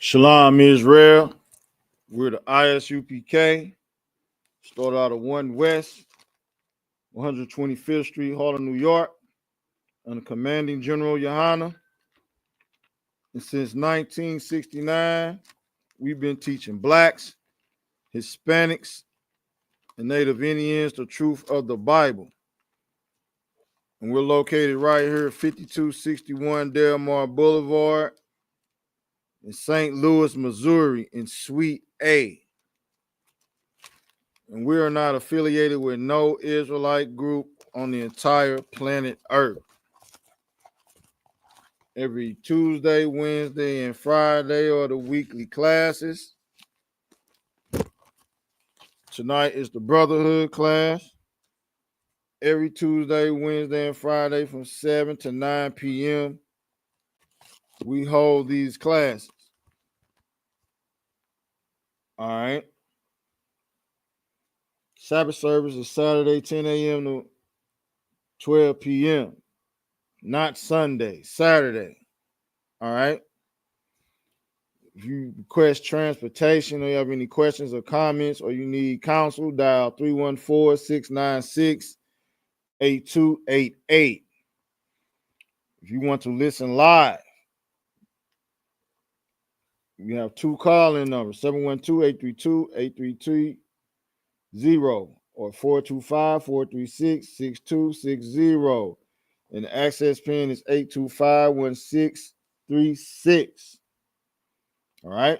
Shalom, Israel. We're the ISUPK. Started out of 1 West, 125th Street, Harlem, New York, under Commanding General YAHANNA. And since 1969, we've been teaching blacks, Hispanics, and Native Indians the truth of the Bible. And we're located right here at 5261 Delmar Boulevard in St. Louis, Missouri, in Suite A. And we are not affiliated with no Israelite group on the entire planet Earth. Every Tuesday, Wednesday, and Friday are the weekly classes. Tonight is the Brotherhood class. Every Tuesday, Wednesday, and Friday from 7 to 9 p.m. we hold these classes. All right. Sabbath service is Saturday, 10 a.m. to 12 p.m. Not Sunday, Saturday. All right. If you request transportation or you have any questions or comments or you need counsel, dial 314-696-8288. If you want to listen live, we have 2 call-in numbers, 712-832-8330 or 425-436-6260. And the access pin is 825-1636. All right.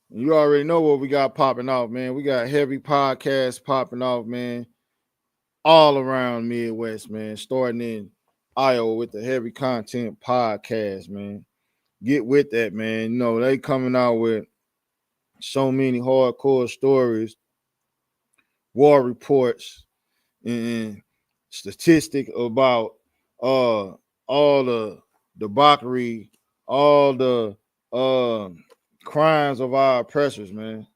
You already know what we got popping off, man. We got heavy podcasts popping off, man, all around Midwest, man, starting in Iowa with the heavy content podcast, man. Get with that, man. You know, they coming out with so many hardcore stories, war reports, and statistics about all the debauchery, all the crimes of our oppressors, man. You know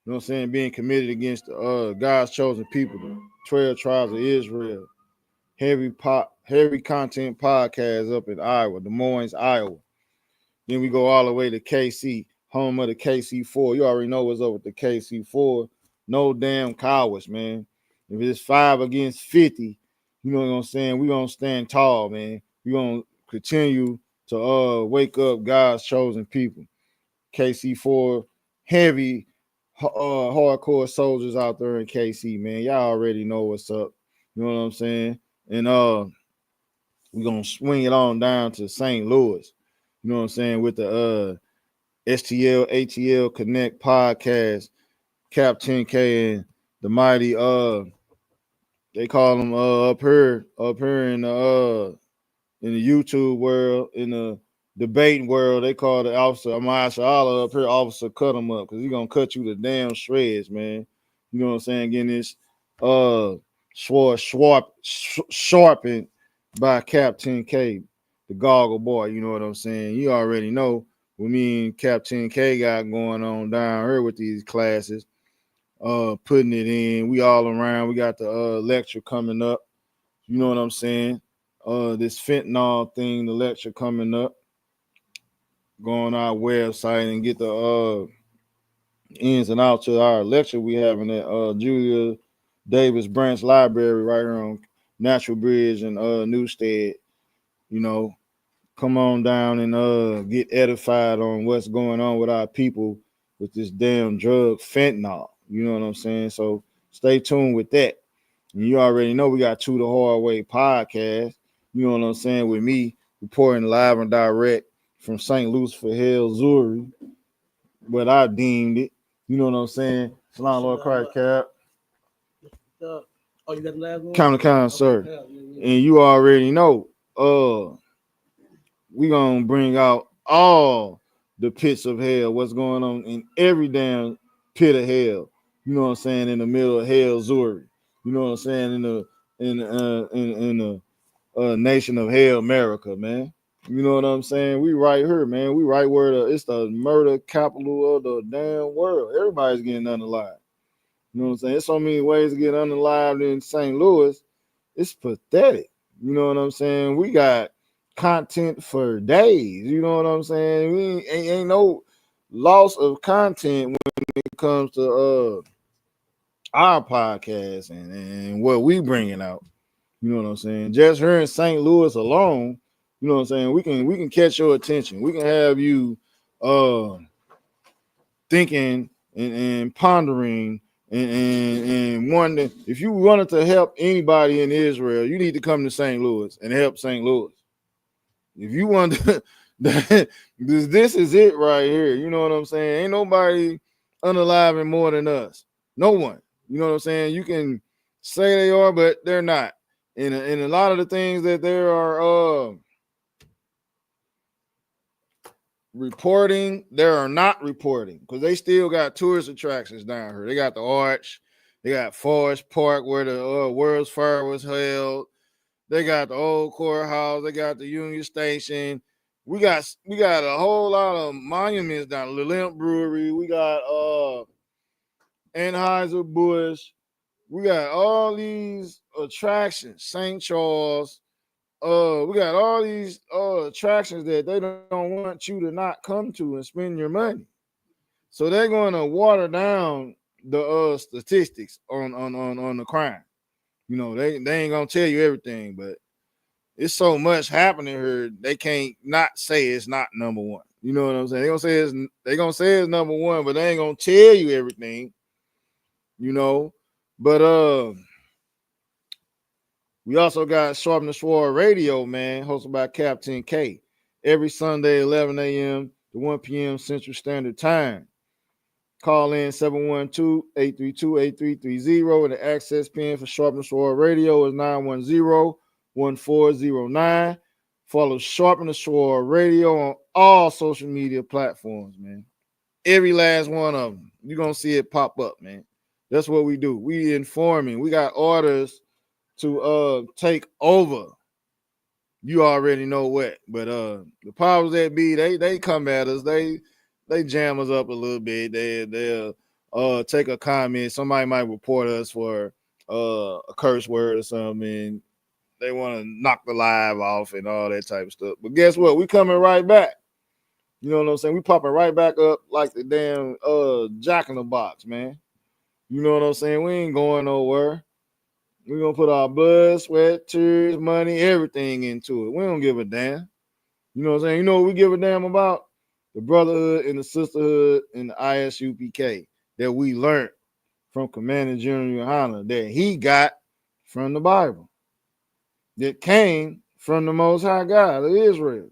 what I'm saying? Being committed against God's chosen people, the 12 tribes of Israel. Heavy content podcast up in Iowa, Des Moines, Iowa. Then we go all the way to KC, home of the KC4. You already know what's up with the KC4. No damn cowards, man. If it's 5 against 50, you know what I'm saying? We're going to stand tall, man. We're going to continue to wake up God's chosen people. KC4, heavy, hardcore soldiers out there in KC, man. Y'all already know what's up. You know what I'm saying? And we're going to swing it on down to St. Louis. You know what I'm saying? With the STL, ATL Connect podcast, Cap 10K and the mighty, they call them up here in the YouTube world, in the debating world, they call the officer Amasha Allah up here, officer cut him up, because he's gonna cut you to damn shreds, man. You know what I'm saying? Getting this sword sharpened by Cap 10K, the goggle boy. You know what I'm saying? You already know what me and Cap 10K got going on down here with these classes, putting it in. We all around. We got the lecture coming up. You know what I'm saying? This fentanyl thing, the lecture coming up. Go on our website and get the ins and outs to our lecture we having at Julia Davis Branch Library right here on Natural Bridge and Newstead. You know, come on down and get edified on what's going on with our people with this damn drug fentanyl. You know what I'm saying? So stay tuned with that. And you already know we got 2 The Hard Way podcast. You know what I'm saying? With me reporting live and direct from St. Louis for Hell, Missouri, but I deemed it. You know what I'm saying? Shalom, Lord Christ, Cap. Oh, you got the last one? Count, sir. And you already know, we gonna bring out all the pits of hell, what's going on in every damn pit of hell. You know what I'm saying? In the middle of hell, Missouri. You know what I'm saying? In the nation of hell, America, man. You know what I'm saying? We right here, man. We right where it's the murder capital of the damn world. Everybody's getting unalive. You know what I'm saying? There's so many ways to get unalive in St. Louis. It's pathetic. You know what I'm saying? We got content for days. You know what I'm saying? We ain't no loss of content when it comes to our podcast and what we bringing out. You know what I'm saying? Just here in St. Louis alone, you know what I'm saying? We can catch your attention. We can have you thinking and pondering and wondering. If you wanted to help anybody in Israel, you need to come to St. Louis and help St. Louis. If you want to, this is it right here. You know what I'm saying? Ain't nobody unaliving more than us. No one. You know what I'm saying? You can say they are, but they're not. And a lot of the things that they are reporting, they are not reporting because they still got tourist attractions down here. They got the Arch, they got Forest Park where the World's Fair was held. They got the old courthouse. They got the Union Station. We got a whole lot of monuments down. The Limp Brewery. We got Anheuser-Busch. We got all these attractions. St. Charles. We got all these attractions that they don't want you to not come to and spend your money. So they're going to water down the statistics on the crime. You know, they ain't gonna tell you everything, but it's so much happening here, they can't not say it's not number one. You know what I'm saying? They gonna say it's number one, but they ain't gonna tell you everything, you know. But we also got Sharp and Sword Radio, man, hosted by Captain K. Every Sunday, 11 a.m. to 1 p.m. Central Standard Time. Call in 712-832-8330, and the access pin for Sharp and Sword Radio is 910-1409. Follow Sharp and Sword Radio on all social media platforms, man. Every last one of them. You're going to see it pop up, man. That's what we do. We informing. We got orders to take over. You already know what. But the powers that be, they come at us. They jam us up a little bit. They'll take a comment. Somebody might report us for a curse word or something. They want to knock the live off and all that type of stuff. But guess what? We coming right back. You know what I'm saying? We popping right back up like the damn Jack in the Box, man. You know what I'm saying? We ain't going nowhere. We're going to put our blood, sweat, tears, money, everything into it. We don't give a damn. You know what I'm saying? You know what we give a damn about? The brotherhood and the sisterhood and the ISUPK that we learned from Commander General YAHANNA that he got from the Bible. That came from the Most High God of Israel.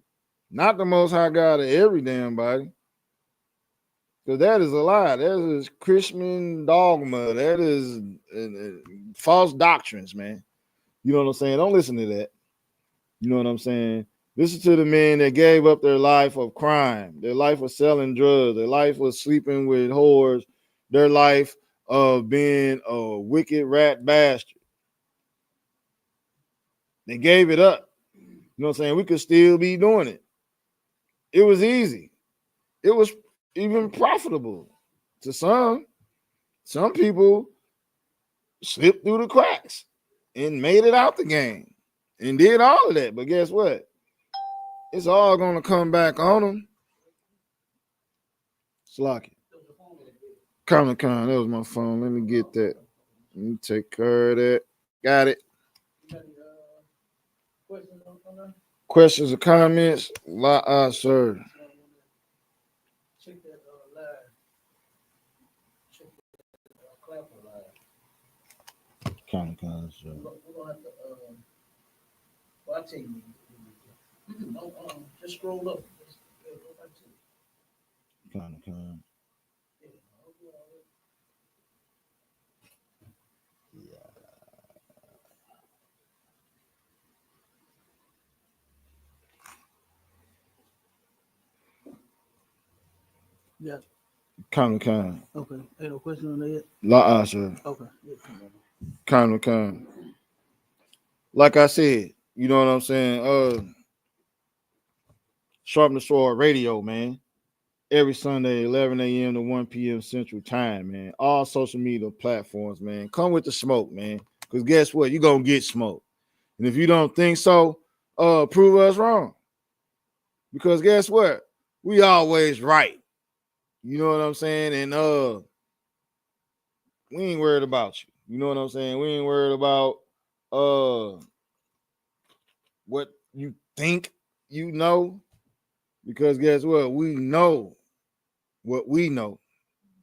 Not the Most High God of every damn body. Because that is a lie. That is Christian dogma. That is false doctrines, man. You know what I'm saying? Don't listen to that. You know what I'm saying? Listen to the men that gave up their life of crime, their life of selling drugs, their life of sleeping with whores, their life of being a wicked rat bastard. They gave it up. You know what I'm saying? We could still be doing it. It was easy. It was even profitable to some. Some people slipped through the cracks and made it out the game and did all of that. But guess what? It's all going to come back on them. Slocky. Comic Con, that was my phone. Let me get that. Let me take care of that. Got it. Questions or comments? Sir. Check that live. Check that clapper live. Comic Con, sir. We're gonna have to. Well, I tell you. No, just scroll up. Comic Con. Yeah. Comic Con. Okay. Ain't no question on that yet? Sir. Okay. Comic Con. Like I said, you know what I'm saying? Sharp the Sword Radio, man. Every Sunday, 11 a.m. to 1 p.m. Central Time, man. All social media platforms, man. Come with the smoke, man. Because guess what? You're going to get smoke. And if you don't think so, prove us wrong. Because guess what? We always right. You know what I'm saying? And we ain't worried about you. You know what I'm saying? We ain't worried about what you think you know. Because guess what? We know what we know.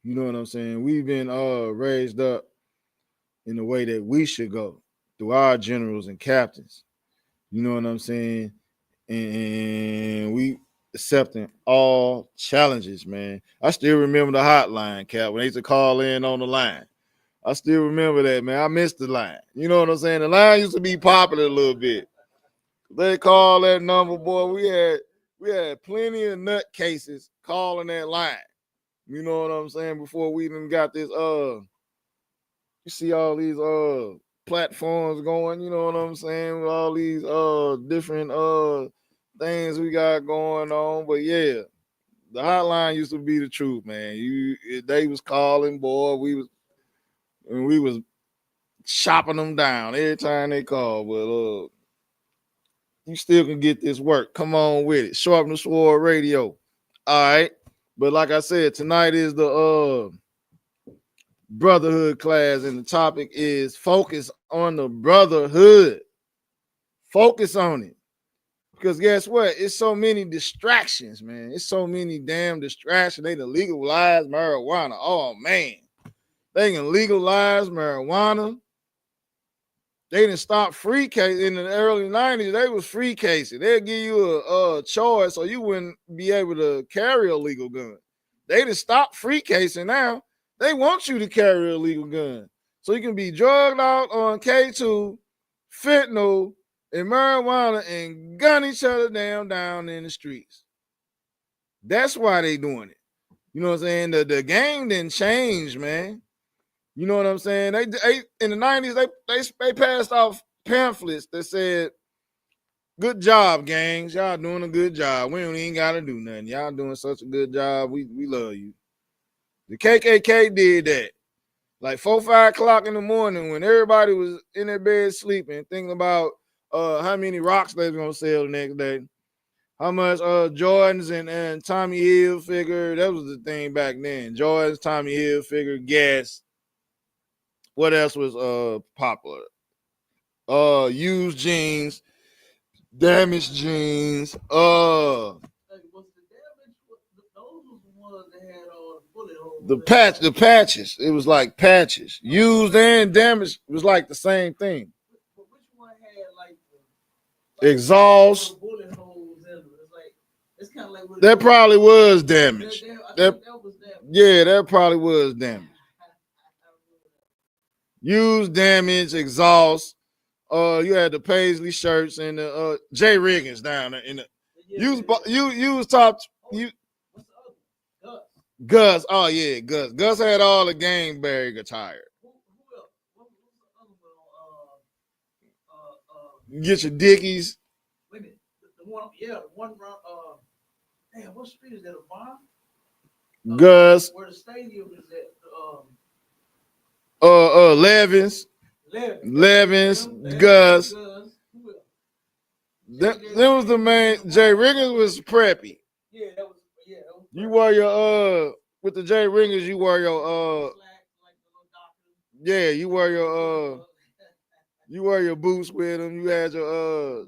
You know what I'm saying? We've been raised up in the way that we should go through our generals and captains. You know what I'm saying? And we accepting all challenges, man. I still remember the hotline, Cap, when they used to call in on the line. I still remember that, man. I missed the line. You know what I'm saying? The line used to be popular a little bit. They call that number, boy. We had plenty of nut cases calling that line. You know what I'm saying? Before we even got this you see all these platforms going, you know what I'm saying, with all these different things we got going on. But yeah, the hotline used to be the truth, man. They was calling, boy. We was chopping them down every time they called. But you still can get this work. Come on with it. Sharpen the Sword Radio. All right. But like I said, tonight is the Brotherhood class, and the topic is focus on the brotherhood. Focus on it. Because guess what? It's so many distractions, man. It's so many damn distractions. They done legalize marijuana. Oh, man. They can legalize marijuana. They didn't stop free case in the early 90s. They was free casing. They'll give you a choice so you wouldn't be able to carry a legal gun. They didn't stop free casing now. They want you to carry a legal gun. So you can be drugged out on K2, fentanyl, and marijuana and gun each other down in the streets. That's why they doing it. You know what I'm saying? The game didn't change, man. You know what I'm saying? They in the 90s, they passed off pamphlets that said, "Good job, gangs. Y'all doing a good job. We don't even gotta do nothing. Y'all doing such a good job. We love you." The KKK did that. Like 4, 5 o'clock in the morning when everybody was in their bed sleeping, thinking about how many rocks they was gonna sell the next day. How much Jordans and Tommy Hilfiger, that was the thing back then. Jordans, Tommy Hilfiger, gas. What else was popular? Used jeans, damaged jeans. The patches. It was like patches. Used and damaged was like the same thing. But which one had like exhaust? Bullet holes in it. It's kind of like that probably was damaged. That was damaged. Yeah, that probably was damaged. Used, damage, exhaust. You had the Paisley shirts and the J Riggins down there in the. You was top. You. Gus. Oh yeah, Gus. Gus had all the game bag attire. Who else? What was the other one? Get your Dickies. Wait a minute. The one. Yeah, the one around. Damn, what street is that? Avon? Gus. Where the stadium is at? Levins, Gus. That was the main. J Riggins was preppy. Yeah, that was. You wore your with the J Ringers, you wore your yeah, you wore your boots with them. You had your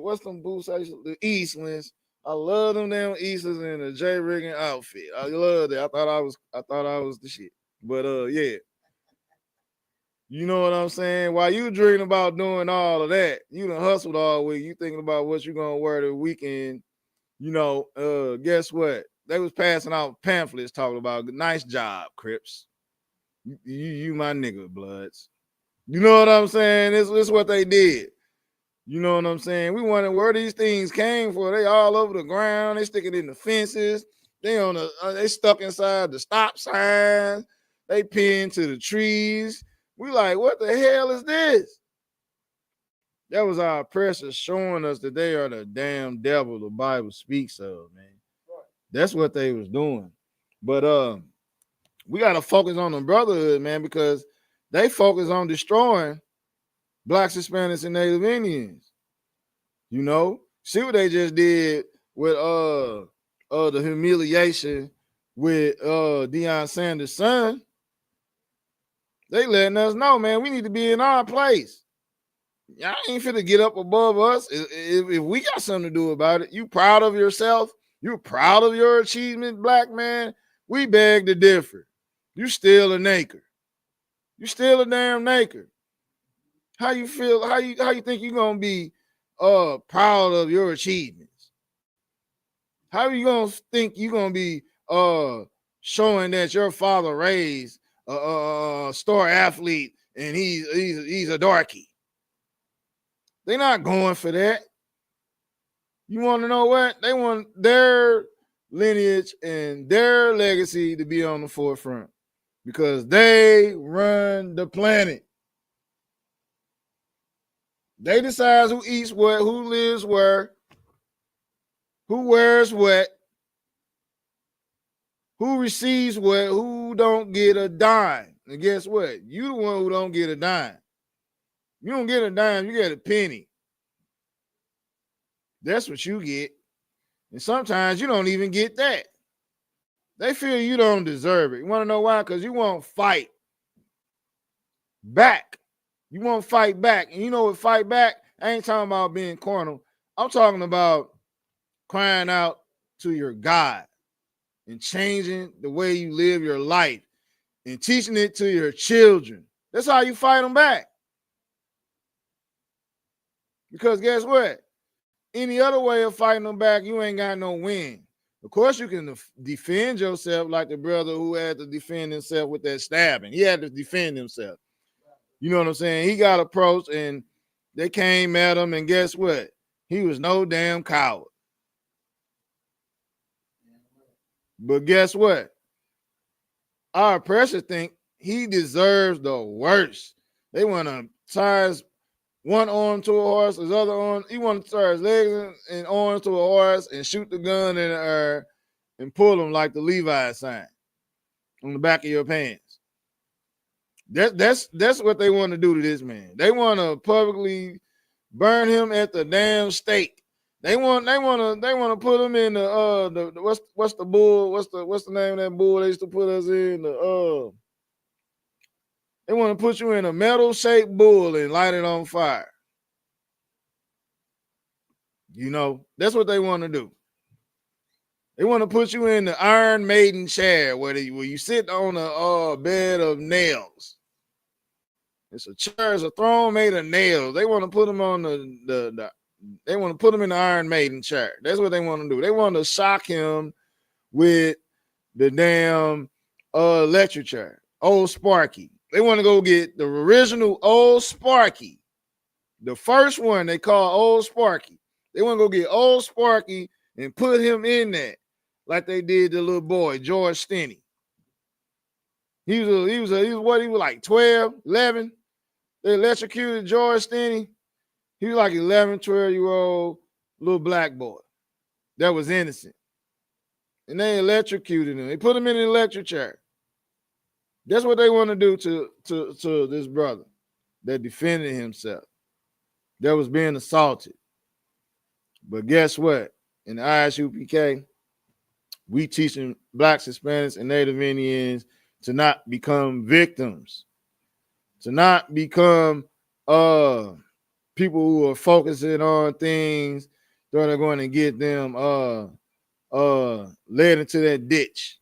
what's them boots? The Eastlands. I love them damn Eastlands in the J Riggin outfit. I love that. I thought I was the shit. But yeah. You know what I'm saying? While you dreaming about doing all of that, you done hustled all week. You thinking about what you gonna wear the weekend. You know, guess what? They was passing out pamphlets talking about nice job, Crips. You my nigga, Bloods. You know what I'm saying? This is what they did. You know what I'm saying? We wondering where these things came from. They all over the ground. They sticking in the fences. They stuck inside the stop signs. They pinned to the trees. We like, what the hell is this? That was our oppressors showing us that they are the damn devil the Bible speaks of, man. That's what they was doing. But we got to focus on the brotherhood, man, because they focus on destroying Blacks, Hispanics, and Native Indians. You know, see what they just did with the humiliation with Deion Sanders' son, they letting us know, man, we need to be in our place. Y'all ain't finna get up above us. If we got something to do about it, you proud of yourself? You proud of your achievement, black man? We beg to differ. You still a naker. You still a damn naker. How you feel? How you think you're gonna be proud of your achievements? How are you gonna think you're gonna be showing that your father raised a star athlete and he's a darkie? They're not going for that. You want to know what? They want their lineage and their legacy to be on the forefront because they run the planet. They decide who eats what, who lives where, who wears what, who receives what, who don't get a dime. And guess what? You the one who don't get a dime. You don't get a dime, you get a penny. That's what you get. And sometimes you don't even get that. They feel you don't deserve it. You want to know why? Because you won't fight back. You won't fight back. And you know what fight back? I ain't talking about being carnal. I'm talking about crying out to your God and changing the way you live your life and teaching it to your children. That's how you fight them back. Because guess what? Any other way of fighting them back, you ain't got no win. Of course, you can defend yourself like the brother who had to defend himself with that stabbing. He had to defend himself. You know what I'm saying? He got approached and they came at him, and guess what? He was no damn coward. But guess what? Our oppressors think he deserves the worst. They want to tie one arm to a horse, his other arm. He want to tie his legs and arms to a horse and shoot the gun in the air and pull him like the Levi sign on the back of your pants. That's what they want to do to this man. They want to publicly burn him at the damn stake. They want to put him in the what's the bull? What's the name of that bull they used to put us in? They want to put you in a metal shaped bull and light it on fire. You know, that's what they want to do. They want to put you in the Iron Maiden chair where you sit on a bed of nails. It's a chair, it's a throne made of nails. They want to put them on they want to put him in the Iron Maiden chair. That's what they want to do. They want to shock him with the damn electric chair, old Sparky. They want to go get the original old Sparky, the first one they call old Sparky. They want to go get old Sparky and put him in that, like they did the little boy George Stinney. He was like 12, 11. They electrocuted George Stinney. He was like 11, 12-year-old little black boy that was innocent. And they electrocuted him. They put him in an electric chair. That's what they want to do to this brother that defended himself, that was being assaulted. But guess what? In the ISUPK, we teaching blacks, Hispanics, and Native Indians to not become victims, to not become people who are focusing on things that are going to get them led into that ditch,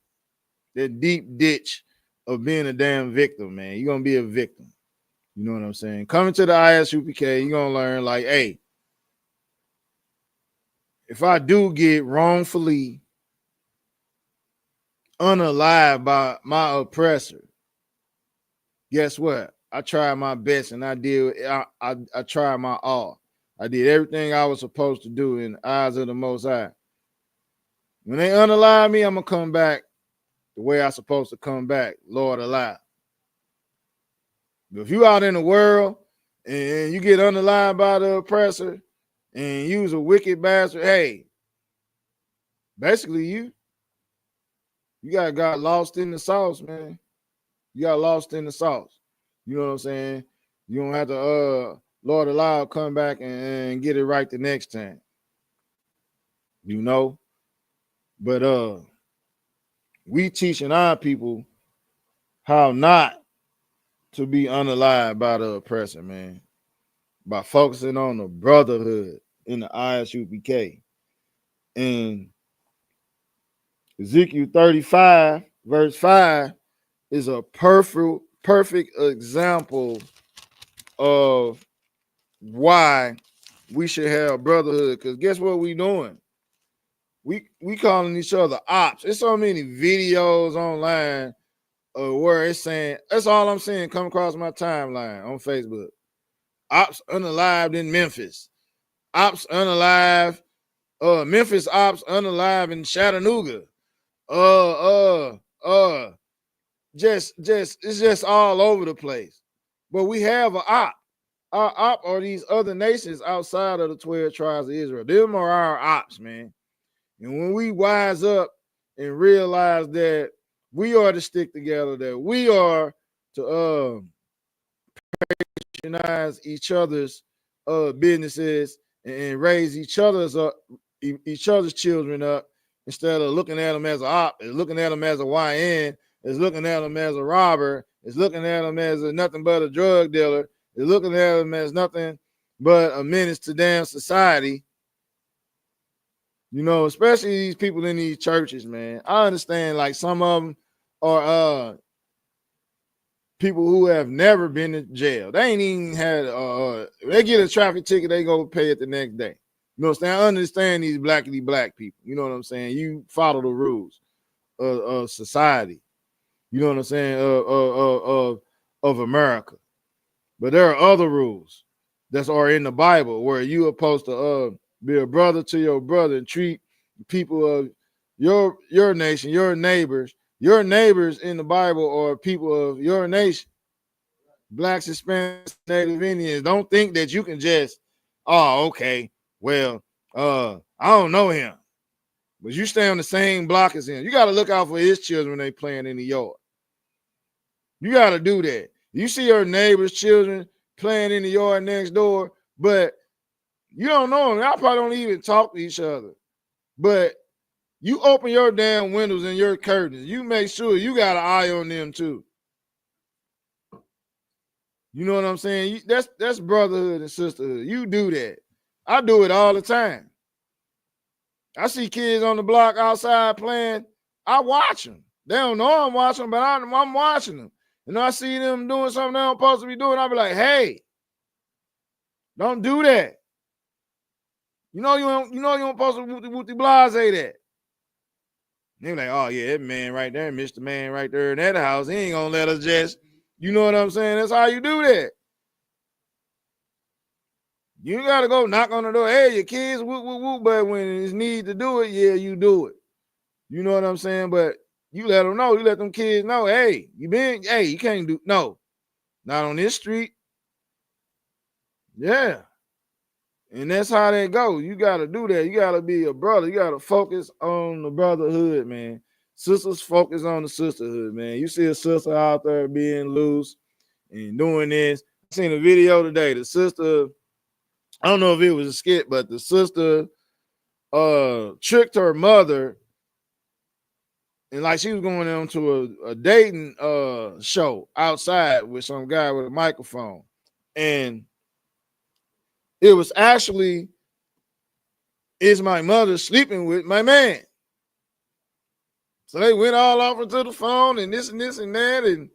that deep ditch of being a damn victim, man. You're gonna be a victim. You know what I'm saying? Coming to the ISUPK, you're gonna learn, like, hey, if I do get wrongfully unalived by my oppressor, guess what? I tried my best and I tried my all. I did everything I was supposed to do in the eyes of the Most High. When they unalive me, I'm gonna come back the way I'm supposed to come back, Lord alive. But if you out in the world and you get unalived by the oppressor and you's a wicked bastard, hey, basically you got lost in the sauce, man. You got lost in the sauce. You know what I'm saying? You don't have to Lord allow come back and get it right the next time. you know. But we teaching our people how not to be unalived by the oppressor, man, by focusing on the brotherhood in the ISUPK. And Ezekiel 35, verse 5 is a perfect example of why we should have brotherhood. Because guess what we doing? We calling each other ops. There's so many videos online where it's saying, that's all I'm seeing come across my timeline on Facebook. Ops unalived in Memphis. Ops unalive. Memphis ops unalive in Chattanooga. Just it's just all over the place. But we have an op. Our op are these other nations outside of the 12 tribes of Israel. Them are our ops, man. And when we wise up and realize that we are to stick together, that we are to patronize each other's businesses and raise each other's children up, instead of looking at them as an op, is looking at them as a YN, is looking at them as a robber, is looking at them as nothing but a drug dealer, is looking at them as nothing but a menace to damn society. You know, especially these people in these churches, man. I understand, like, some of them are people who have never been to jail. They ain't even had they get a traffic ticket, they go pay it the next day. You know what I'm saying? I understand these blackity black people. You know what I'm saying? You follow the rules of society. You know what I'm saying? Of America. But there are other rules that are in the Bible where you are supposed to be a brother to your brother and treat people of your nation, your neighbors. Your neighbors in the Bible are people of your nation. Blacks, Hispanics, Native Indians. Don't think that you can just, oh, okay, well, I don't know him, but you stay on the same block as him. You got to look out for his children when they playing in the yard. You got to do that. You see your neighbor's children playing in the yard next door, but you don't know them. Y'all probably don't even talk to each other. But you open your damn windows and your curtains. You make sure you got an eye on them too. You know what I'm saying? That's brotherhood and sisterhood. You do that. I do it all the time. I see kids on the block outside playing. I watch them. They don't know I'm watching them, but I'm watching them. And I see them doing something they don't supposed to be doing. I'll be like, hey, don't do that. You know you don't supposed to wooty blase that. They're like, oh yeah, that man right there, Mr. Man right there in that house, he ain't gonna let us just, you know what I'm saying? That's how you do that. You gotta go knock on the door. Hey, your kids, woo, woo, woo. But when it's need to do it, yeah, you do it. You know what I'm saying? But you let them know, you let them kids know, hey, you can't do, no, not on this street. Yeah. And that's how that goes. You got to do that. You got to be a brother. You got to focus on the brotherhood, man. Sisters focus on the sisterhood, man. You see a sister out there being loose and doing this. I seen a video today. The sister, I don't know if it was a skit, but the sister tricked her mother, and like she was going on to a dating show outside with some guy with a microphone. And it was actually, is my mother sleeping with my man? So they went all off into the phone and this and that. And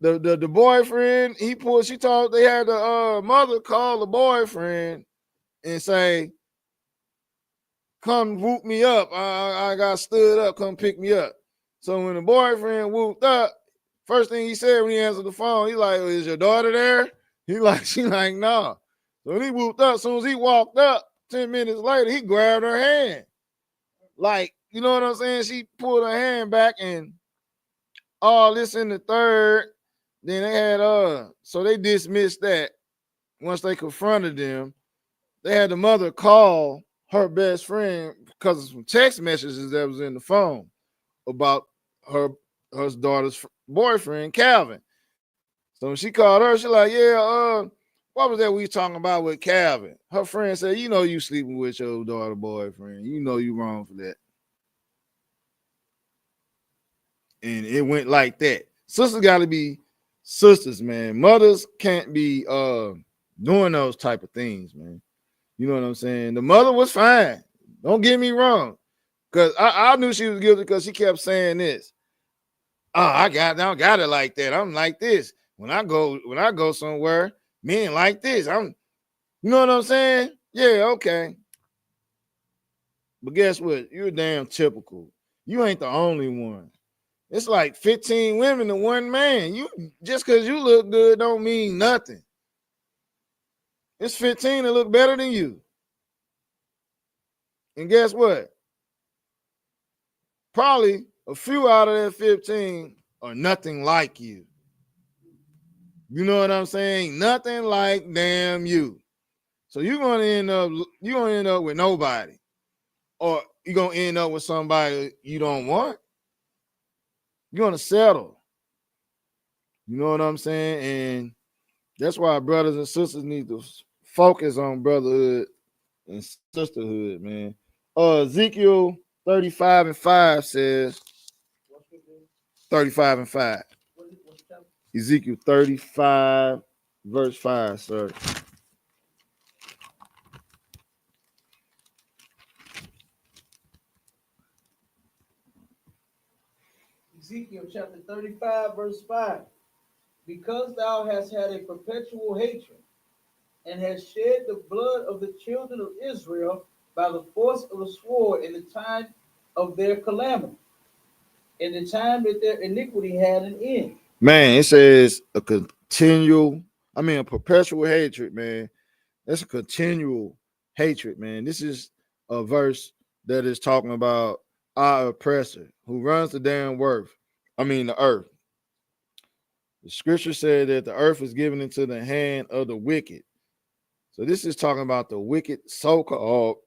the boyfriend, they had the mother call the boyfriend and say, come whoop me up. I got stood up, come pick me up. So when the boyfriend whooped up, first thing he said when he answered the phone, he like, is your daughter there? She like, no. So when he whooped up, as soon as he walked up, 10 minutes later, he grabbed her hand. Like, you know what I'm saying? She pulled her hand back and all this in the third. Then they had, so they dismissed that. Once they confronted them, they had the mother call her best friend because of some text messages that was in the phone about her daughter's boyfriend, Calvin. So when she called her, she like, yeah, What was that we talking about with Calvin? Her friend said, you know you sleeping with your daughter boyfriend. You know you wrong for that. And it went like that. Sisters got to be sisters, man. Mothers can't be doing those type of things, man. You know what I'm saying? The mother was fine. Don't get me wrong. Because I knew she was guilty because she kept saying this. Oh, I don't got it like that. I'm like this. When I go somewhere, men like this. You know what I'm saying? Yeah, okay. But guess what? You're damn typical. You ain't the only one. It's like 15 women to one man. You just because you look good don't mean nothing. It's 15 that look better than you. And guess what? Probably a few out of that 15 are nothing like you. You know what I'm saying? Nothing like damn you. So you're gonna end up with nobody. Or you're gonna end up with somebody you don't want. You're gonna settle. You know what I'm saying? And that's why brothers and sisters need to focus on brotherhood and sisterhood, man. Ezekiel 35 and 5 says 35 and 5. Ezekiel 35, verse 5, sir. Ezekiel chapter 35, verse 5. Because thou hast had a perpetual hatred, and hast shed the blood of the children of Israel by the force of the sword in the time of their calamity, in the time that their iniquity had an end. Man, it says a perpetual hatred, man. That's a continual hatred, man. This is a verse that is talking about our oppressor who runs the the earth. The scripture said that the earth is given into the hand of the wicked. So this is talking about the wicked so-called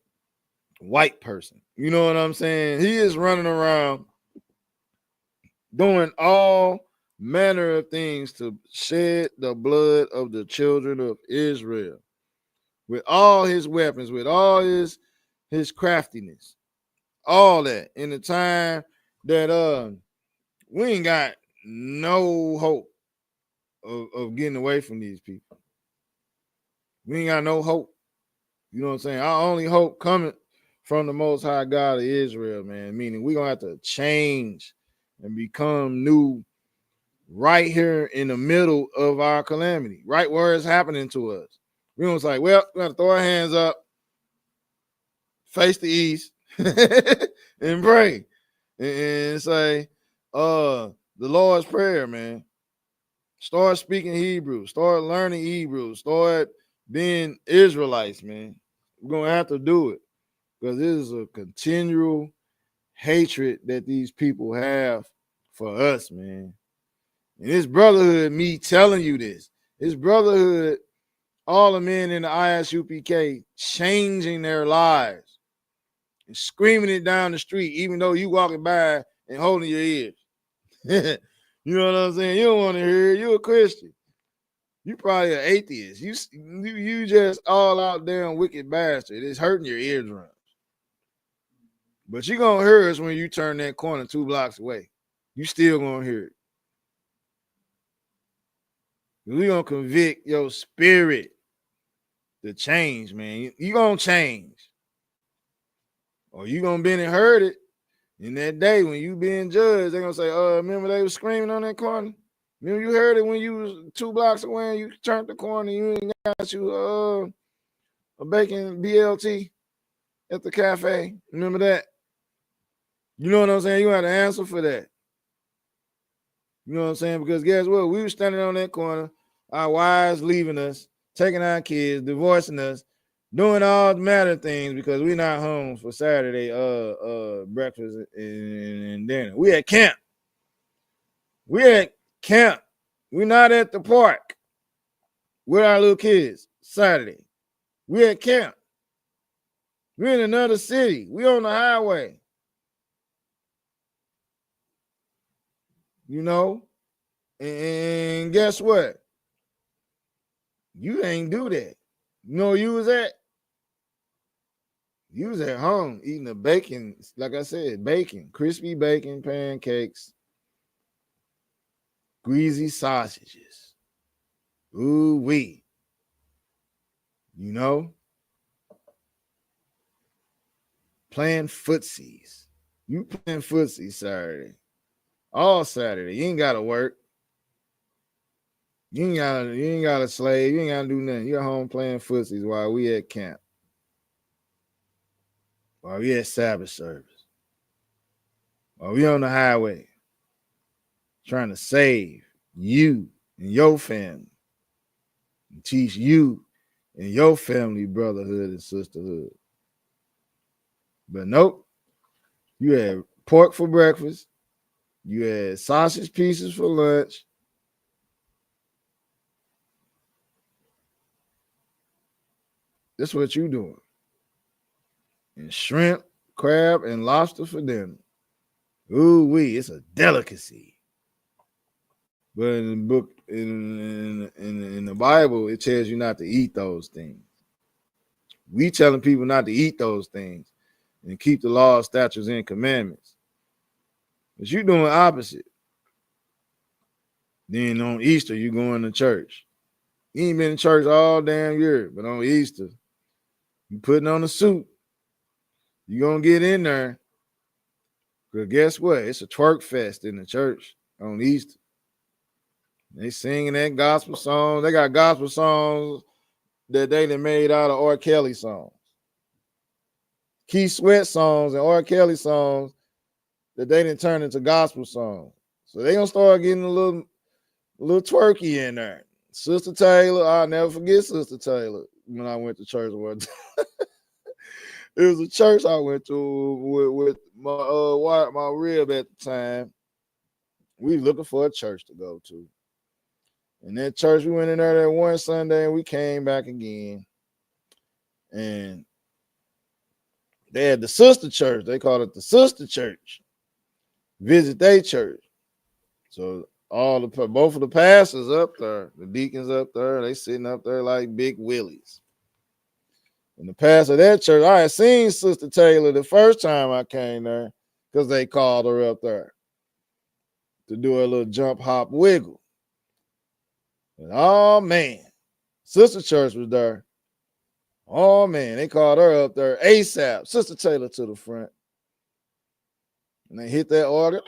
white person. You know what I'm saying? He is running around doing all manner of things to shed the blood of the children of Israel with all his weapons, with all his craftiness, all that in the time that we ain't got no hope of getting away from these people. We ain't got no hope. You know what I'm saying? Our only hope coming from the Most High God of Israel, man. Meaning we're gonna have to change and become new right here in the middle of our calamity, right where it's happening to us. We don't say, well, we gotta throw our hands up, face the east, and pray. And say, the Lord's Prayer, man. Start speaking Hebrew, start learning Hebrew, start being Israelites, man. We're gonna have to do it because this is a continual hatred that these people have for us, man. And this brotherhood, me telling you this brotherhood, all the men in the ISUPK changing their lives and screaming it down the street, even though you walking by and holding your ears. You know what I'm saying? You don't want to hear it. You're a Christian. You probably an atheist. You just all out damn wicked bastard. It's hurting your eardrums. But you're going to hear us when you turn that corner 2 blocks away. You still going to hear it. We're going to convict your spirit to change, man. You going to change. Or you going to been and heard it. In that day when you being judged, they're going to say, remember they was screaming on that corner? Remember you heard it when you was 2 blocks away and you turned the corner and you ain't got you a bacon BLT at the cafe? Remember that? You know what I'm saying? You have to answer for that. You know what I'm saying? Because guess what? We were standing on that corner, our wives leaving us, taking our kids, divorcing us, doing all manner of things because we're not home for Saturday breakfast and dinner. We at camp. We're not at the park with our little kids Saturday. We're at camp. We're in another city. We're on the highway. You know? And guess what? You ain't do that. You know where you was at? You was at home eating the bacon, like I said, bacon, crispy bacon pancakes, greasy sausages. Ooh wee. You know, playing footsies. You playing footsie Saturday. All Saturday. You ain't gotta work. You ain't got a slave. You ain't gotta do nothing. You're home playing footsies while we at camp. While we at Sabbath service. While we on the highway. Trying to save you and your family. And teach you and your family brotherhood and sisterhood. But nope. You had pork for breakfast. You had sausage pieces for lunch. That's what you doing. And shrimp, crab, and lobster for dinner. Ooh wee, it's a delicacy. But in the book, in the Bible, it tells you not to eat those things. We telling people not to eat those things and keep the law, statutes, and commandments. But you doing opposite. Then on Easter, you going to church. You ain't been in church all damn year, but on Easter, you putting on a suit. You gonna get in there. But guess what? It's a twerk fest in the church on Easter. They singing that gospel song. They got gospel songs that they done made out of R. Kelly songs. Keith Sweat songs and R. Kelly songs that they didn't turn into gospel songs. So they gonna start getting a little twerky in there. Sister Taylor, I'll never forget Sister Taylor when I went to church one time. It was a church I went to with my rib at the time. We looking for a church to go to. And that church, we went in there that one Sunday and we came back again. And they had the sister church. They called it the sister church. Visit their church. So both of the pastors up there, the deacons up there, they sitting up there like big willies. And the pastor of that church, I had seen Sister Taylor the first time I came there because they called her up there to do a little jump, hop, wiggle. And oh man, Sister Church was there. Oh man, they called her up there ASAP. Sister Taylor to the front. And they hit that organ.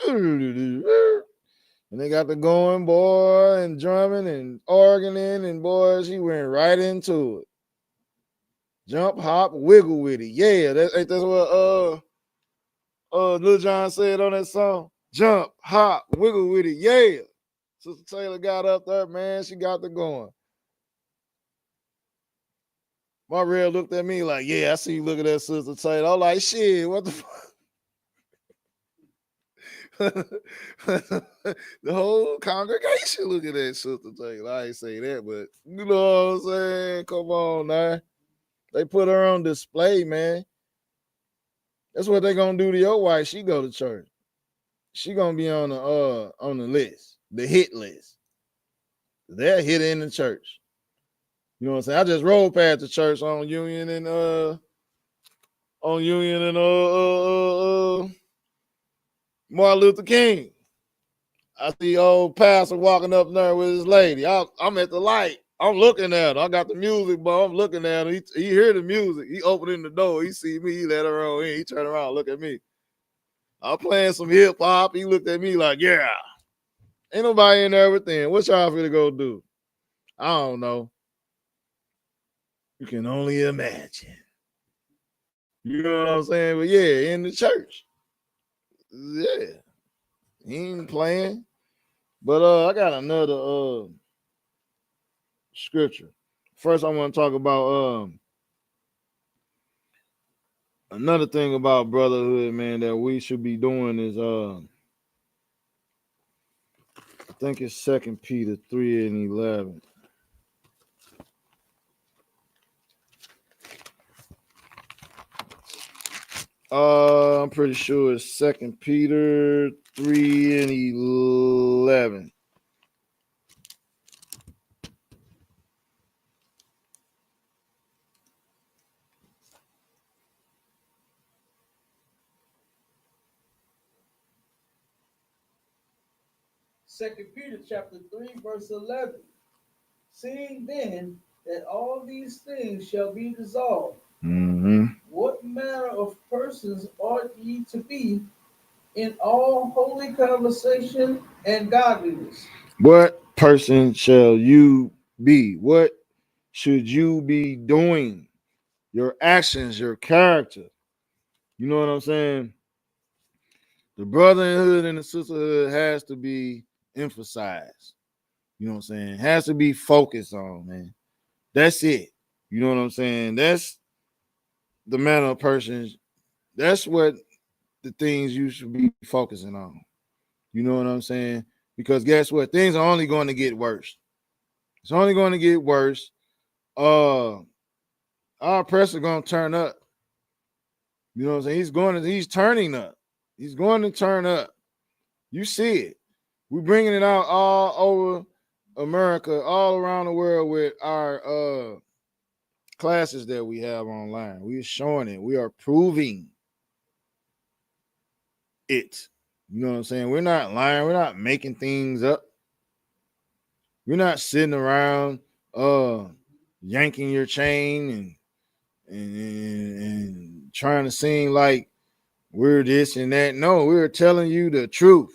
And they got the going, boy, and drumming and organing, and boy, she went right into it. Jump, hop, wiggle with it. Yeah, that's what Lil Jon said on that song. Jump, hop, wiggle with it. Yeah. Sister Taylor got up there, man. She got the going. My real looked at me like, yeah, I see you look at that Sister Taylor. I'm like, shit, what the fuck? The whole congregation look at that Sister Taylor. I ain't say that, but you know what I'm saying? Come on now. They put her on display, man. That's what they gonna do to your wife. She go to church. She gonna be on the list, the hit list. They're hit in the church. You know what I'm saying? I just rolled past the church on Union and Martin Luther King. I see old pastor walking up there with his lady. I'm at the light. I'm looking at her. I got the music, but I'm looking at her. He hear the music. He opening the door. He see me. He let her on in. He turn around, look at me. I'm playing some hip hop. He looked at me like, yeah. Ain't nobody in there with them. What y'all finna go do? I don't know. You can only imagine. You know what I'm saying? But yeah, in the church. Yeah. He ain't playing. But I got another scripture. First, I want to talk about another thing about brotherhood, man, that we should be doing is I think it's 2 Peter 3:11. I'm pretty sure it's 2 Peter 3:11. 2 Peter chapter 3, verse 11. Seeing then that all these things shall be dissolved, what manner of persons ought ye to be in all holy conversation and godliness? What person shall you be? What should you be doing? Your actions, your character. You know what I'm saying? The brotherhood and the sisterhood has to be emphasized. You know what I'm saying? Has to be focused on, man. That's it. You know what I'm saying? That's the manner of persons. That's what the things you should be focusing on. You know what I'm saying? Because guess what? Things are only going to get worse. It's only going to get worse. Our oppressor going to turn up. You know what I'm saying? He's turning up. He's going to turn up. You see it. We're bringing it out all over America, all around the world with our classes that we have online. We are showing it. We are proving it. You know what I'm saying? We're not lying. We're not making things up. We're not sitting around yanking your chain and trying to seem like we're this and that. No, we're telling you the truth.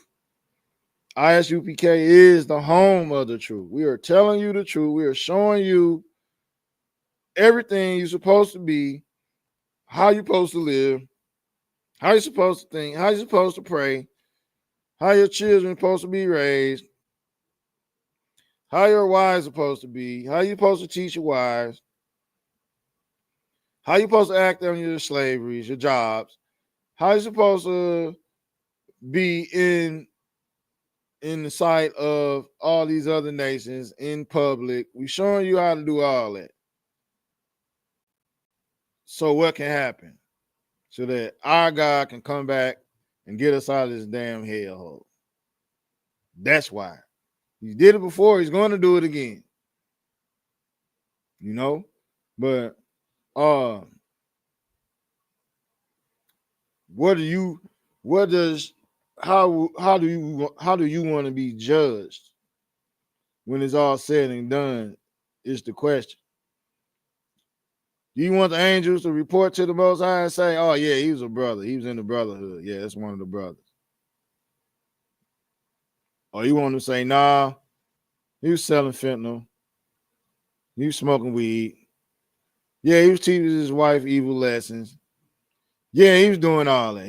ISUPK is the home of the truth. We are telling you the truth. We are showing you everything you're supposed to be, how you're supposed to live, how you're supposed to think, how you're supposed to pray, how your children are supposed to be raised, how your wives are supposed to be, how you're supposed to teach your wives, how you're supposed to act on your slaveries, your jobs, how you're supposed to be in the sight of all these other nations in public. We're showing you how to do all that. So what can happen? So that our God can come back and get us out of this damn hellhole. That's why. He did it before. He's going to do it again. You know? But how do you want to be judged when it's all said and done is the question. Do you want the angels to report to the Most High and say, oh yeah, he was a brother, he was in the brotherhood, yeah, that's one of the brothers? Or you want to say, nah, he was selling fentanyl, he was smoking weed, yeah, he was teaching his wife evil lessons, yeah, he was doing all that,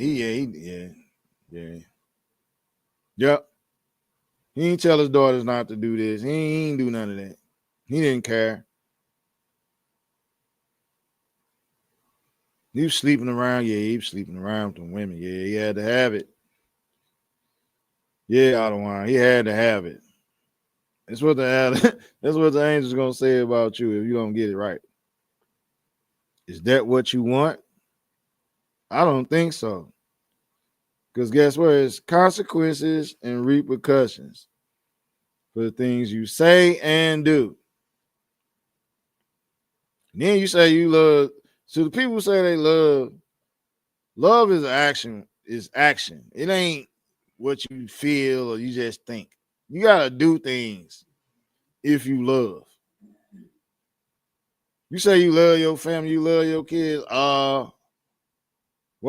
yep. He didn't tell his daughters not to do this. He ain't do none of that. He didn't care. He was sleeping around. Yeah, he was sleeping around with them women. Yeah, he had to have it. Yeah, I don't want. He had to have it. That's what the angel's gonna say about you if you don't get it right. Is that what you want? I don't think so. Because guess what? It's consequences and repercussions for the things you say and do. And then you say you love. So the people say they love is action. Is action. It ain't what you feel or you just think. You gotta do things if you love. You say you love your family, you love your kids. Why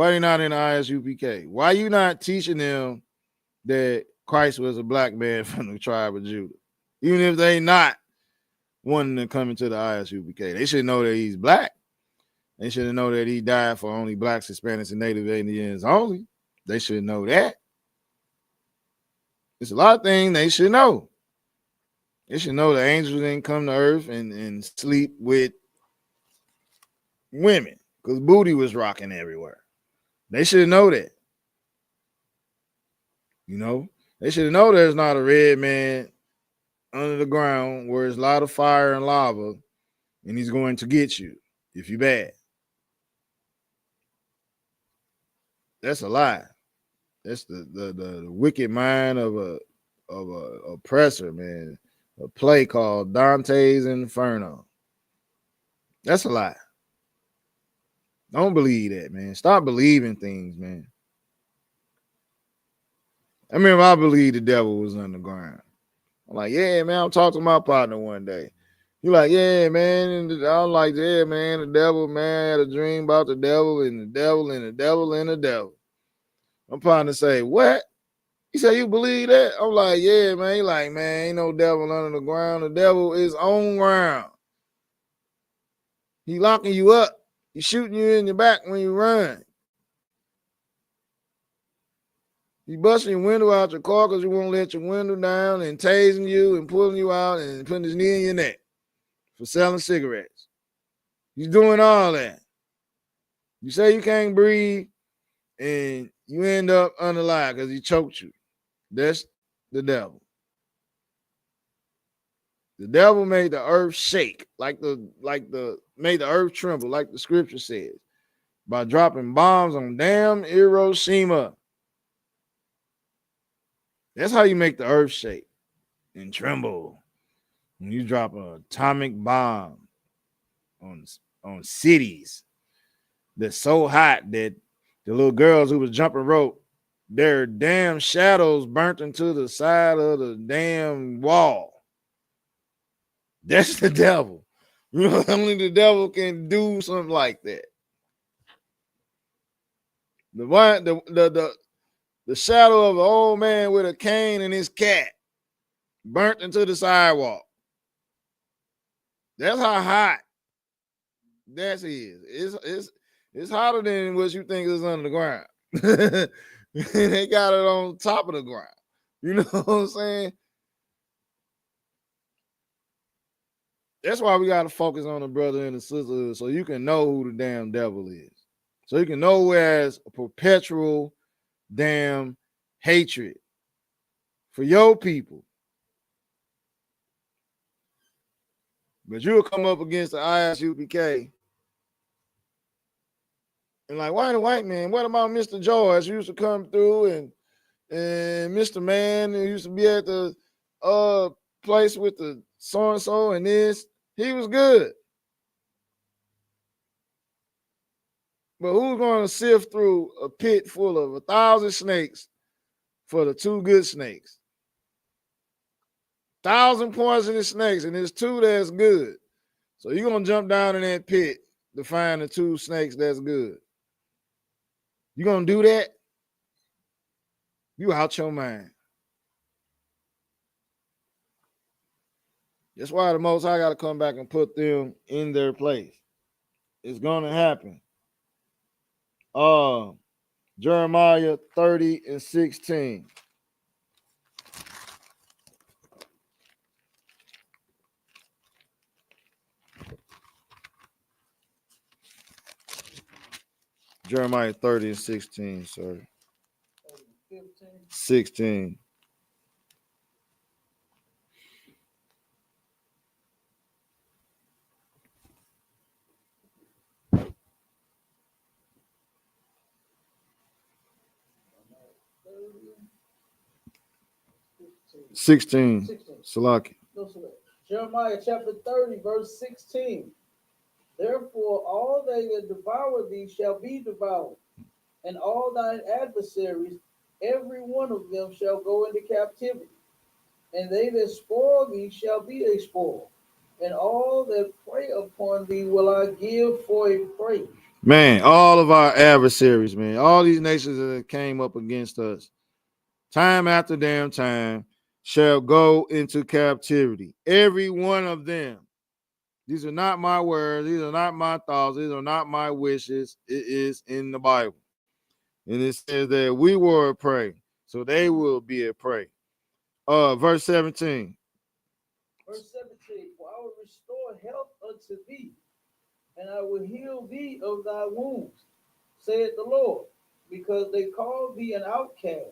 are you not in the ISUPK? Why are you not teaching them that Christ was a black man from the tribe of Judah? Even if they not wanting to come into the ISUPK, they should know that he's black. They should know that he died for only blacks, Hispanics, and Native Indians only. They should know that. It's a lot of things they should know. They should know the angels didn't come to earth and sleep with women because booty was rocking everywhere. They should know that. You know, they should know there's not a red man under the ground where there's a lot of fire and lava, and he's going to get you if you're bad. That's a lie. That's the wicked mind of a oppressor, man. A play called Dante's Inferno. That's a lie. Don't believe that, man. Stop believing things, man. I remember I believed the devil was underground. I'm like, yeah, man, I'm talking to my partner one day. He like, yeah, man. And I'm like, yeah, man, the devil, man, I had a dream about the devil and the devil and the devil and the devil. I'm trying to say, what? He said, you believe that? I'm like, yeah, man. He like, man, ain't no devil under the ground. The devil is on ground. He locking you up. He shooting you in your back when you run. He busting your window out your car because you won't let your window down and tasing you and pulling you out and putting his knee in your neck for selling cigarettes. He's doing all that. You say you can't breathe and you end up unalive because he choked you. That's the devil. The devil made the earth shake, made the earth tremble, like the scripture says, by dropping bombs on damn Hiroshima. That's how you make the earth shake and tremble. When you drop an atomic bomb on cities that's so hot that the little girls who was jumping rope, their damn shadows burnt into the side of the damn wall. That's the devil. You know, only the devil can do something like that. The shadow of an old man with a cane and his cat burnt into the sidewalk. That's how hot that is. It's hotter than what you think is under the ground. They got it on top of the ground. You know what I'm saying? That's why we got to focus on the brother and the sisterhood so you can know who the damn devil is. So you can know where there's a perpetual damn hatred for your people. But you'll come up against the ISUPK and like, why the white man? What about Mr. George who used to come through and Mr. Man who used to be at the place with the so-and-so and this? He was good. But who's going to sift through a pit full of 1,000 snakes for the 2 good snakes? 1,000 poisonous snakes, and there's 2 that's good. So you're going to jump down in that pit to find the 2 snakes that's good. You going to do that? You out your mind. That's why the Most High got to come back and put them in their place. It's going to happen. Jeremiah 30 and 16. Jeremiah 30 and 16, sorry. 16. Salaki. Jeremiah chapter 30, verse 16. Therefore, all they that devour thee shall be devoured, and all thine adversaries, every one of them shall go into captivity. And they that spoil thee shall be a spoil, and all that prey upon thee will I give for a prey. Man, all of our adversaries, man, all these nations that came up against us, time after damn time, shall go into captivity. Every one of them. These are not my words. These are not my thoughts. These are not my wishes. It is in the Bible. And it says that we were a prey, so they will be a prey. Verse 17. Verse 17, for I will restore health unto thee, and I will heal thee of thy wounds, saith the Lord, because they call thee an outcast,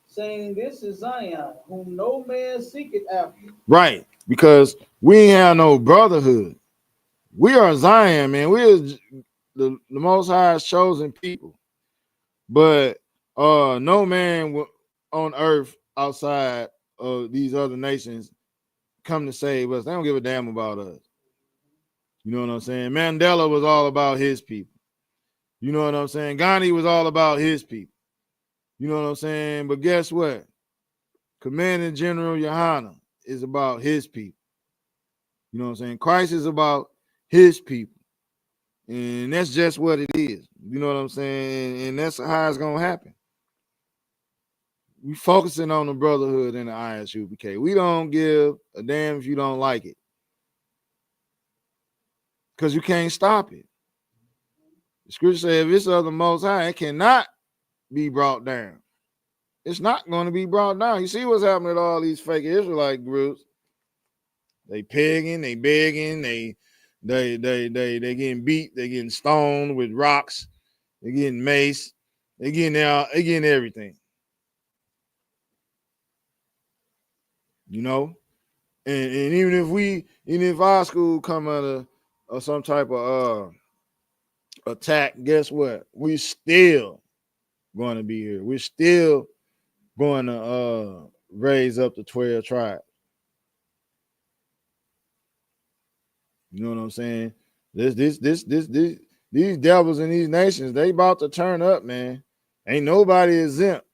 saying, this is Zion, whom no man seeketh after. Right, because we ain't have no brotherhood. We are Zion, man. We are the Most High's chosen people. But no man on earth outside of these other nations come to save us. They don't give a damn about us. You know what I'm saying? Mandela was all about his people. You know what I'm saying? Gandhi was all about his people. You know what I'm saying? But guess what? Commanding General YAHANNA is about his people. You know what I'm saying? Christ is about his people. And that's just what it is. You know what I'm saying? And that's how it's going to happen. We focusing on the Brotherhood and the ISUPK. We don't give a damn if you don't like it. Because you can't stop it. The scripture says if it's of the Most High, it cannot be brought down. It's not going to be brought down. You see what's happening to all these fake Israelite groups? They pegging, they begging, they getting beat, they getting stoned with rocks, they getting mace, they getting everything. You know? And even if our school come under some type of attack, guess what? We still going to be here. We're still going to raise up the 12 tribes. You know what I'm saying? These devils in these nations, they about to turn up, man. Ain't nobody exempt.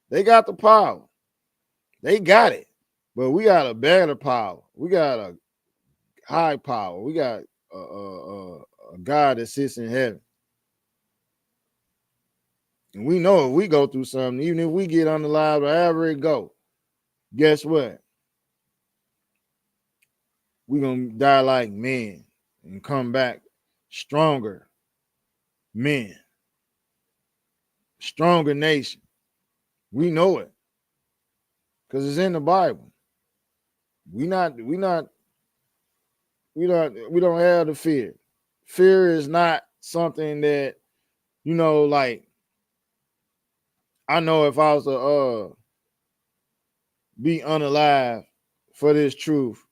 They got the power. They got it. But we got a better power. We got a high power. We got a God that sits in heaven. And we know if we go through something, even if we get unalive, wherever it go, guess what? We're going to die like men and come back stronger men, stronger nation. We know it because it's in the Bible. We don't have the fear. Fear is not something that, you know, like, I know if I was to be unalive for this truth,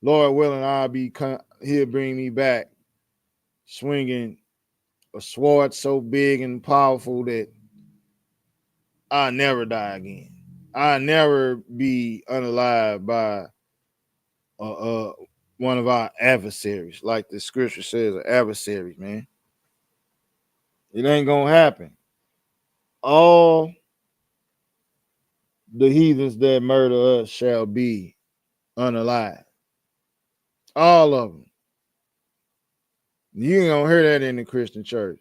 Lord willing, he'll bring me back swinging a sword so big and powerful that I'll never die again. I'll never be unalive by one of our adversaries, like the scripture says, adversaries, man. It ain't gonna happen. All the heathens that murder us shall be unalive. All of them. You ain't gonna hear that in the Christian church.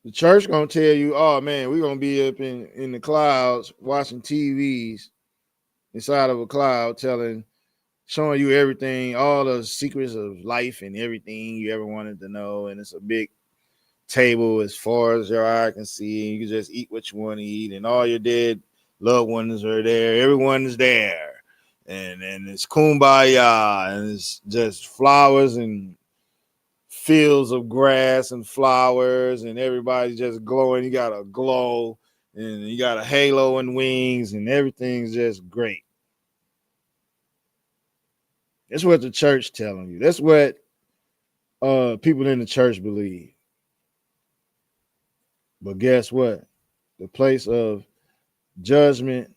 The church gonna tell you, oh man, we're gonna be up in the clouds watching TVs inside of a cloud showing you everything, all the secrets of life and everything you ever wanted to know. And it's a big table as far as your eye can see. You can just eat what you want to eat, and all your dead loved ones are there. Everyone is there. And it's kumbaya, and it's just flowers and fields of grass and flowers, and everybody's just glowing. You got a glow, and you got a halo and wings, and everything's just great. That's what the church telling you. That's what people in the church believe. But guess what? The place of judgment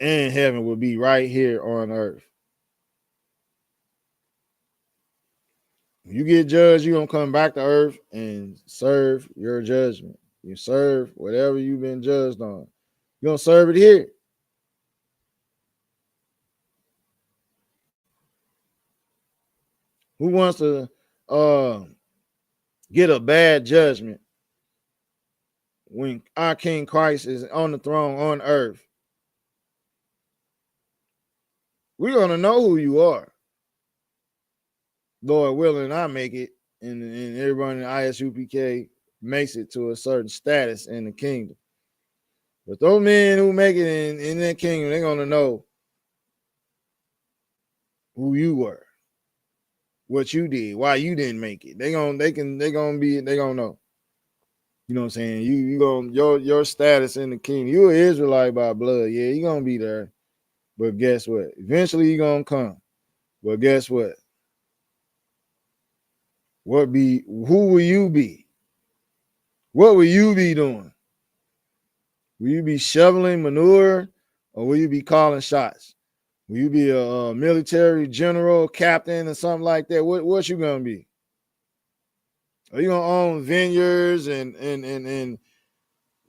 and heaven will be right here on earth. When you get judged, you're going to come back to earth and serve your judgment. You serve whatever you've been judged on. You're going to serve it here. Who wants to get a bad judgment when our King Christ is on the throne on earth? We're going to know who you are. Lord willing, I make it, and everyone in ISUPK makes it to a certain status in the kingdom. But those men who make it in that kingdom, they're going to know who you were, what you did, why you didn't make it. They're gonna know. You know what I'm saying? Your status in the kingdom. You're an Israelite by blood. Yeah, you're gonna be there. But guess what? Eventually you're gonna come. But guess what? Who will you be? What will you be doing? Will you be shoveling manure, or will you be calling shots? Will you be a military general, captain, or something like that? What you gonna be? Are you gonna own vineyards and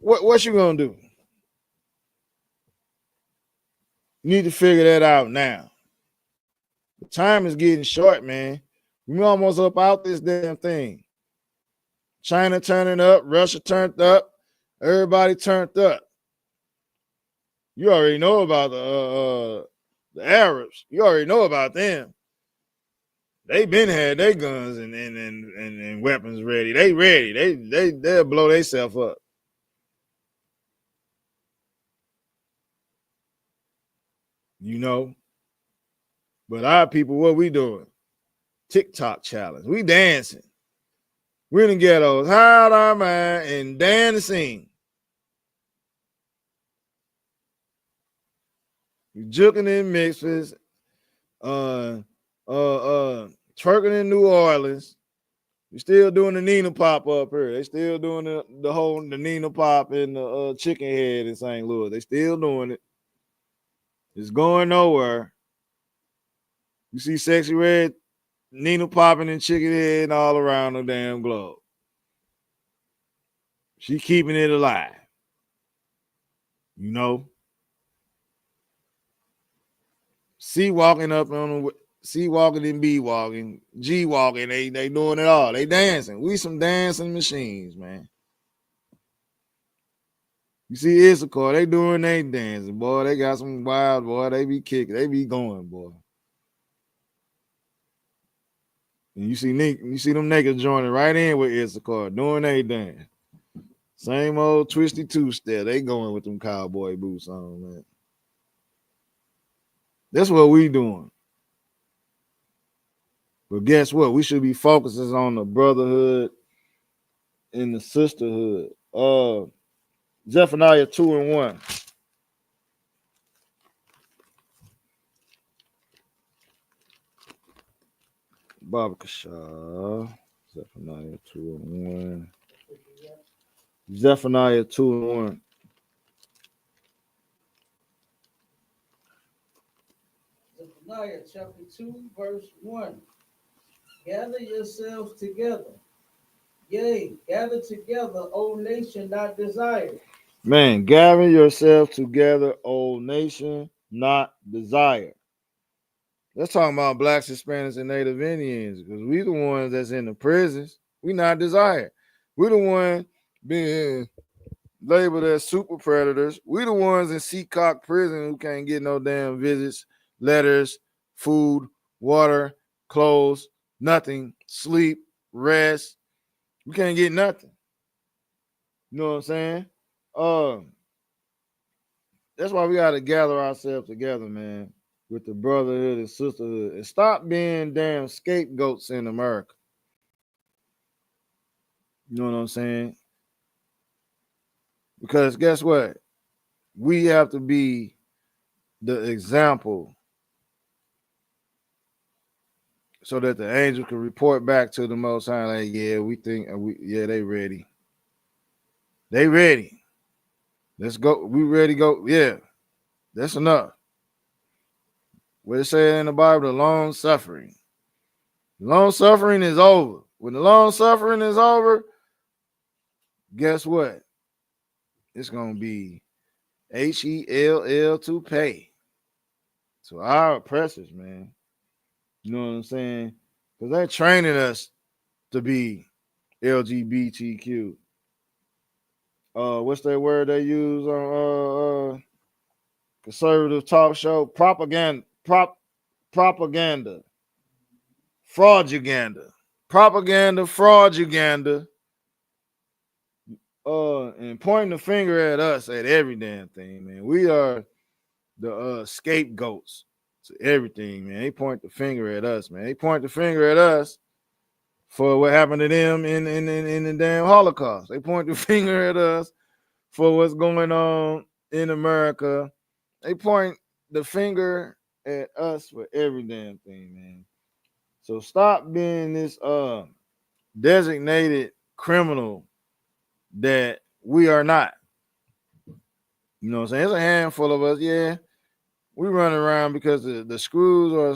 What you gonna do? You need to figure that out now. The time is getting short, man. We almost up out this damn thing. China turning up, Russia turned up, everybody turned up. You already know about the Arabs. You already know about them. They been had their guns and weapons ready. They ready. They'll blow themselves up. You know. But our people, what we doing? TikTok challenge. We dancing. We in the ghettos. Hide our mind and dancing. We juking in Memphis, twerking in New Orleans. We still doing the Nina pop up here. They still doing the Nina pop and the chicken head in St. Louis. They still doing it. It's going nowhere. You see Sexy Red, Nina popping and chicken head and all around the damn globe. She keeping it alive. You know. C walking up on the C walking and B walking, G walking, they doing it all. They dancing. We some dancing machines, man. You see Issachar, they doing they dancing, boy. They got some wild, boy. They be kicking, they be going, boy. And you see them niggas joining right in with Issachar, doing they dance. Same old twisty two-step. They going with them cowboy boots on, man. That's what we doing. But guess what? We should be focusing on the brotherhood and the sisterhood. Zephaniah 2:1. Baba Kasha. Zephaniah 2:1. Zephaniah 2:1. Zephaniah chapter 2, verse 1. Gather yourselves together. Yea, gather together, O nation not desired. Man, gather yourself together, O nation not desired. Let's talk about blacks, Hispanics, and Native Indians, because we the ones that's in the prisons. We not desired. We the one being labeled as super predators. We the ones in Seacock prison who can't get no damn visits, letters, food, water, clothes, nothing, sleep, rest. We can't get nothing. You know what I'm saying? That's why we got to gather ourselves together, man, with the brotherhood and sisterhood, and stop being damn scapegoats in America. You know what I'm saying? Because guess what? We have to be the example so that the angel can report back to the Most High, like, yeah, we think, they ready. They ready. Let's go. We ready to go. Yeah, that's enough. What it say in the Bible, the long suffering. The long suffering is over. When the long suffering is over, guess what? It's going to be HELL to pay to our oppressors, man. You know what I'm saying? Because they're training us to be LGBTQ. What's that word they use on conservative talk show? Propaganda. Propaganda. Frauduganda. Propaganda, frauduganda. And pointing the finger at us at every damn thing, man. We are the scapegoats to everything, man. They point the finger at us, man. They point the finger at us for what happened to them in the damn Holocaust. They point the finger at us for what's going on in America. They point the finger at us for every damn thing, man. So stop being this designated criminal that we are not. You know what I'm saying? There's a handful of us, yeah. We run around because the screws are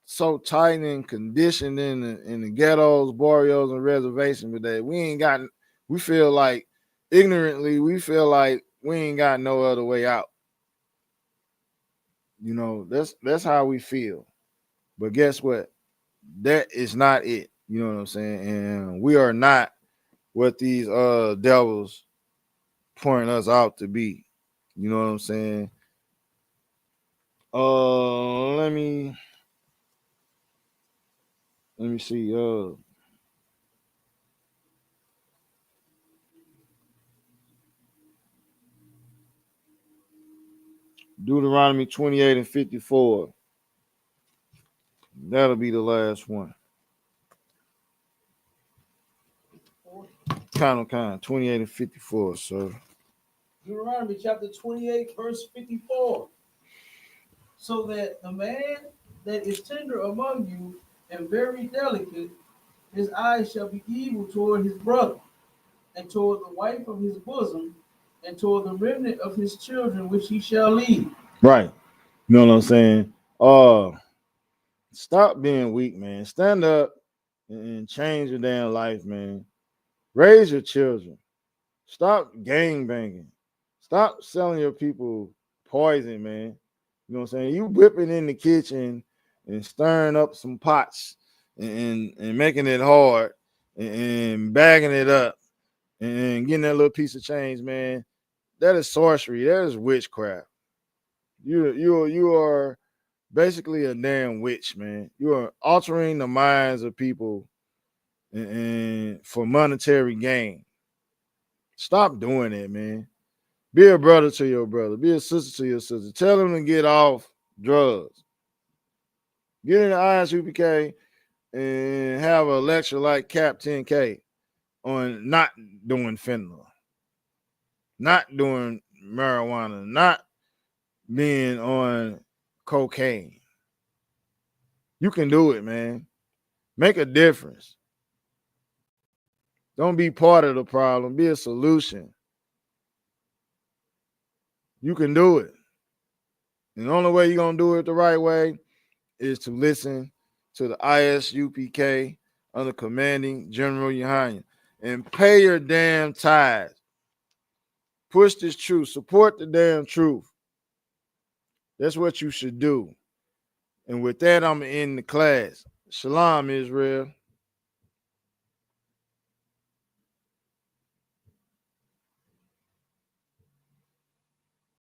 so tight and conditioned in the ghettos, barrios, and reservations, but that we feel like ignorantly we feel like we ain't got no other way out. You know, that's how we feel. But guess what? That is not it. You know what I'm saying? And we are not what these devils point us out to be. You know what I'm saying? Let me see. Deuteronomy 28 and 54. That'll be the last one. Count 28 and 54, sir. Deuteronomy chapter 28, verse 54. So that the man that is tender among you and very delicate, his eyes shall be evil toward his brother, and toward the wife of his bosom, and toward the remnant of his children which he shall lead. Right. You know what I'm saying? Stop being weak, man. Stand up and change your damn life, man. Raise your children. Stop gang banging. Stop selling your people poison, man. You know what I'm saying? You whipping in the kitchen and stirring up some pots and making it hard and bagging it up and getting that little piece of change, man. That is sorcery. That is witchcraft. You are basically a damn witch, man. You are altering the minds of people and for monetary gain. Stop doing it, man. Be a brother to your brother. Be a sister to your sister. Tell them to get off drugs. Get in the ISUPK and have a lecture like Cap 10K on not doing fentanyl, not doing marijuana, not being on cocaine. You can do it, man. Make a difference. Don't be part of the problem. Be a solution. You can do it. And the only way you're going to do it the right way is to listen to the ISUPK under commanding General YAHANNA and pay your damn tithes. Push this truth. Support the damn truth. That's what you should do. And with that, I'm in the class. Shalom, Israel.